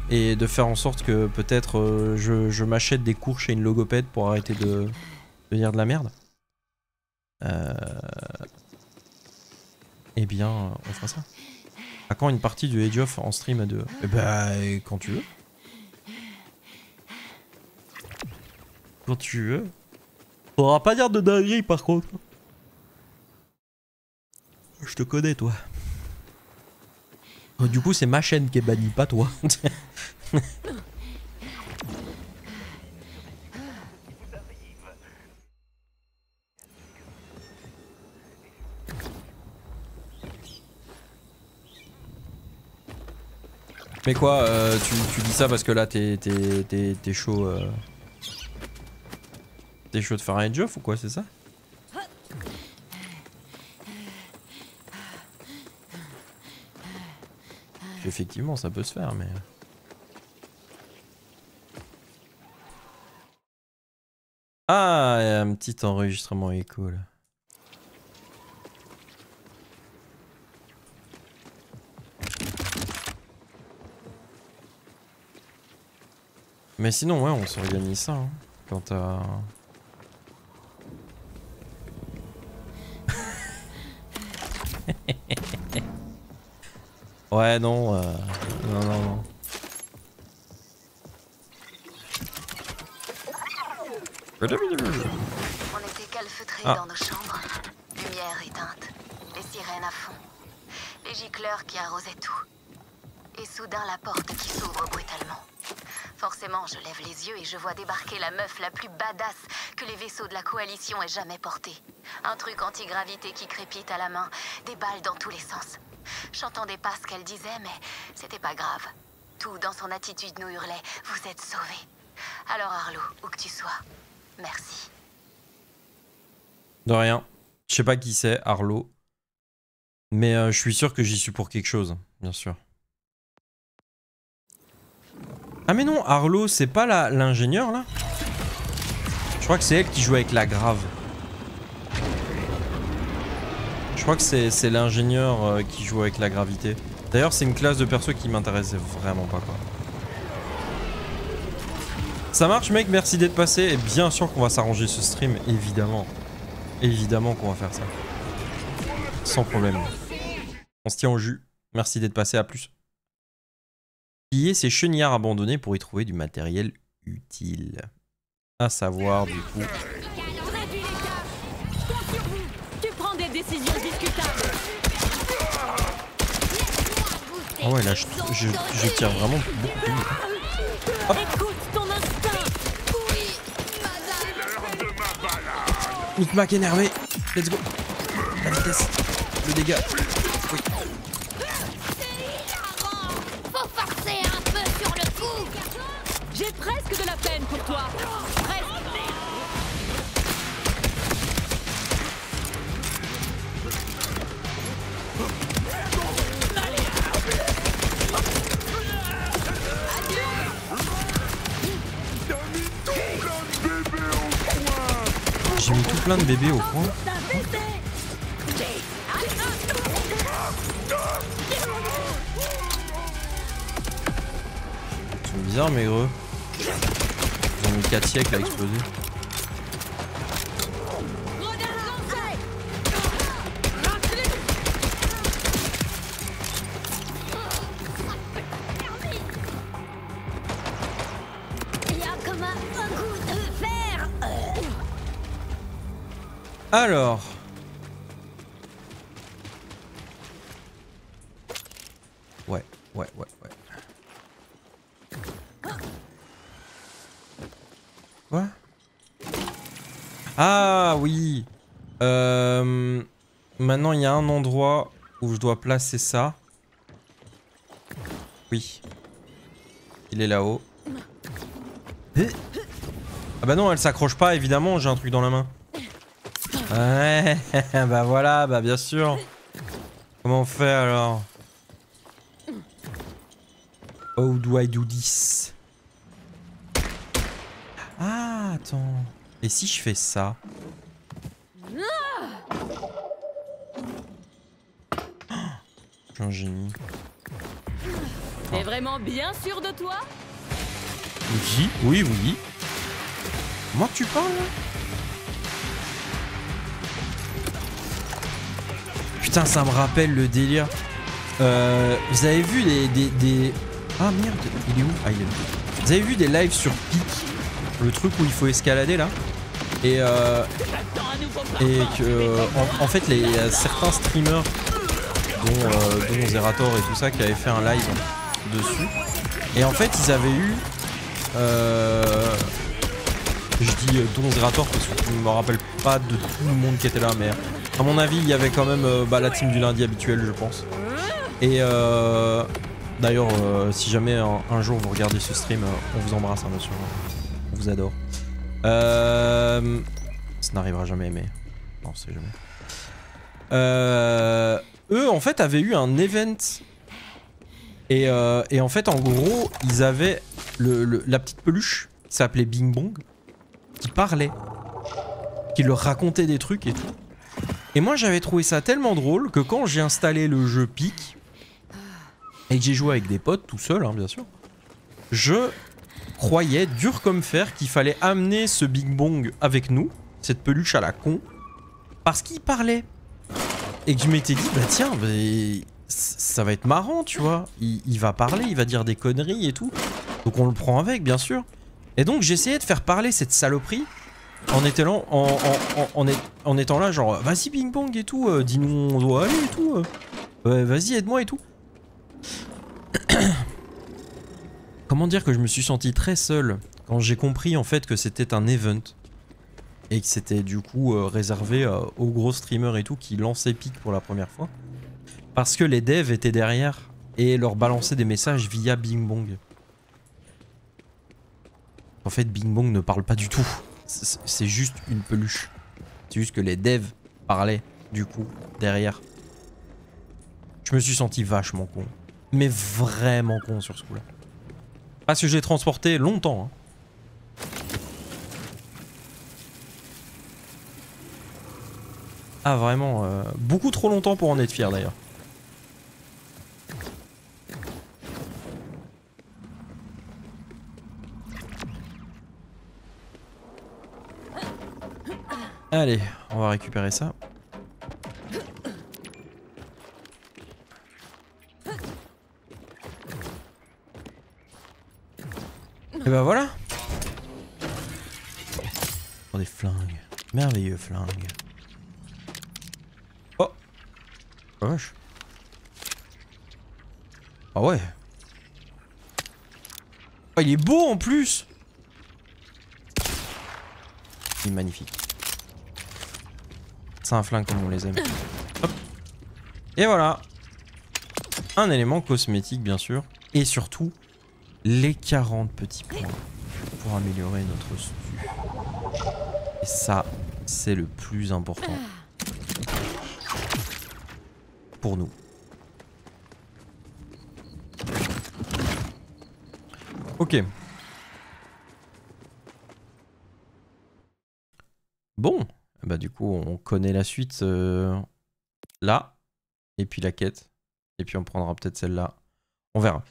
[SPEAKER 1] et de faire en sorte que peut-être je m'achète des cours chez une logopède pour arrêter de dire de la merde. Eh bien, on fera ça. À quand une partie du Age of en stream à 2? Eh bah, quand tu veux. Quand tu veux. Faudra pas dire de dinguerie par contre. Je te connais toi. Du coup c'est ma chaîne qui est bannie, pas toi. Mais quoi, tu dis ça parce que là t'es chaud. T'es chaud de faire un Age of ou quoi, c'est ça? Effectivement, ça peut se faire, mais... Ah, il y a un petit enregistrement écho là. Mais sinon, ouais, on s'organise ça. Hein, quand t'as... Ouais, non, non.
[SPEAKER 4] On était calfeutrés dans nos chambres, lumière éteinte, les sirènes à fond, les gicleurs qui arrosaient tout. Et soudain la porte qui s'ouvre brutalement. Forcément, je lève les yeux et je vois débarquer la meuf la plus badass que les vaisseaux de la coalition aient jamais portée. Un truc anti-gravité qui crépite à la main, des balles dans tous les sens. J'entendais pas ce qu'elle disait, mais c'était pas grave. Tout dans son attitude nous hurlait « Vous êtes sauvés ». Alors Arlo, où que tu sois, merci.
[SPEAKER 1] De rien. Je sais pas qui c'est, Arlo. Mais je suis sûr que j'y suis pour quelque chose, bien sûr. Ah mais non, Arlo, c'est pas l'ingénieur là? Je crois que c'est elle qui joue avec la grave. Je crois que c'est l'ingénieur qui joue avec la gravité. D'ailleurs, c'est une classe de perso qui m'intéressait vraiment pas quoi. Ça marche mec, merci d'être passé. Et bien sûr qu'on va s'arranger ce stream, évidemment. Évidemment qu'on va faire ça. Sans problème. On se tient au jus. Merci d'être passé, à plus. Piller ces chenillards abandonnés pour y trouver du matériel utile. À savoir du coup...
[SPEAKER 2] Tu prends des décisions discutables.
[SPEAKER 1] Oh ouais là je tire vraiment beaucoup plus. Hop.
[SPEAKER 2] Écoute ton instinct.
[SPEAKER 1] Micmac énervé. Let's go. La vitesse. Le dégât. Oui.
[SPEAKER 5] Faut forcer un peu sur le coup.
[SPEAKER 1] plein de bébés au coin. Ils sont bizarres, maigreux. Ils ont mis 4 siècles à exploser. Alors. Ouais. Quoi? Ah oui. Maintenant il y a un endroit où je dois placer ça. Oui. Il est là-haut. Ah bah non, elle s'accroche pas évidemment, j'ai un truc dans la main. Ouais, bah voilà, bah bien sûr. Comment on fait alors? How do I do this? Ah, attends. Et si je fais ça? Oh, je suis un génie.
[SPEAKER 2] T'es vraiment bien sûr de toi?
[SPEAKER 1] Oui. Moi que tu parles là? Putain, ça me rappelle le délire. Vous avez vu des... Ah merde, il est où? Ah, il est là. Vous avez vu des lives sur Peak? Le truc où il faut escalader là? Et que... En fait, certains streamers, dont Zerator et tout ça, qui avaient fait un live dessus. Et en fait, ils avaient eu... je dis dont Zerator parce que je ne me rappelle pas de tout le monde qui était là, mais... À mon avis, il y avait quand même la team du lundi habituelle, je pense. Et d'ailleurs, si jamais un jour vous regardez ce stream, on vous embrasse, hein, bien sûr. On vous adore. Ça n'arrivera jamais, mais... Non, c'est jamais. Eux, en fait, avaient eu un event. Et en fait, en gros, ils avaient la petite peluche, qui s'appelait Bing Bong, qui parlait. Qui leur racontait des trucs et tout. Et moi j'avais trouvé ça tellement drôle que quand j'ai installé le jeu Peak et que j'ai joué avec des potes tout seul, hein, bien sûr, je croyais dur comme fer qu'il fallait amener ce Bing Bong avec nous, cette peluche à la con, parce qu'il parlait. Et que je m'étais dit, bah tiens, ça va être marrant, tu vois. Il va parler, il va dire des conneries et tout. Donc on le prend avec, bien sûr. Et donc j'essayais de faire parler cette saloperie. En étant là, genre, vas-y Bing Bong et tout, dis-nous où on doit aller et tout. Vas-y, aide-moi et tout. Comment dire que je me suis senti très seul quand j'ai compris en fait que c'était un event. Et que c'était du coup réservé aux gros streamers et tout qui lançaient Peak pour la première fois. Parce que les devs étaient derrière et leur balançaient des messages via Bing Bong. En fait, Bing Bong ne parle pas du tout. C'est juste une peluche. C'est juste que les devs parlaient, du coup, derrière. Je me suis senti vachement con. Mais vraiment con sur ce coup-là. Parce que j'ai transporté longtemps. Hein. Ah, vraiment. Beaucoup trop longtemps pour en être fier, d'ailleurs. Allez, on va récupérer ça. Et bah voilà. Oh, des flingues. Merveilleux flingues. Oh. Oh vache. Ah ouais. Oh, il est beau en plus. Il est magnifique. C'est un flingue comme on les aime. Hop. Et voilà. Un élément cosmétique bien sûr. Et surtout, les 40 petits points pour améliorer notre stu. Et ça, c'est le plus important. Pour nous. Ok. Bon. Bah coup, on connaît la suite là. Et puis la quête. Et puis on prendra peut-être celle-là. On verra.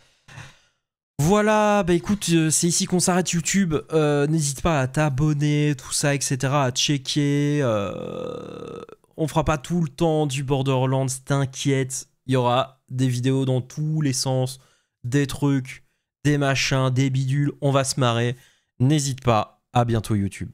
[SPEAKER 1] Voilà, bah écoute, c'est ici qu'on s'arrête YouTube. N'hésite pas à t'abonner, tout ça, etc. À checker. On fera pas tout le temps du Borderlands, t'inquiète. Il y aura des vidéos dans tous les sens. Des trucs, des machins, des bidules. On va se marrer. N'hésite pas. À bientôt YouTube.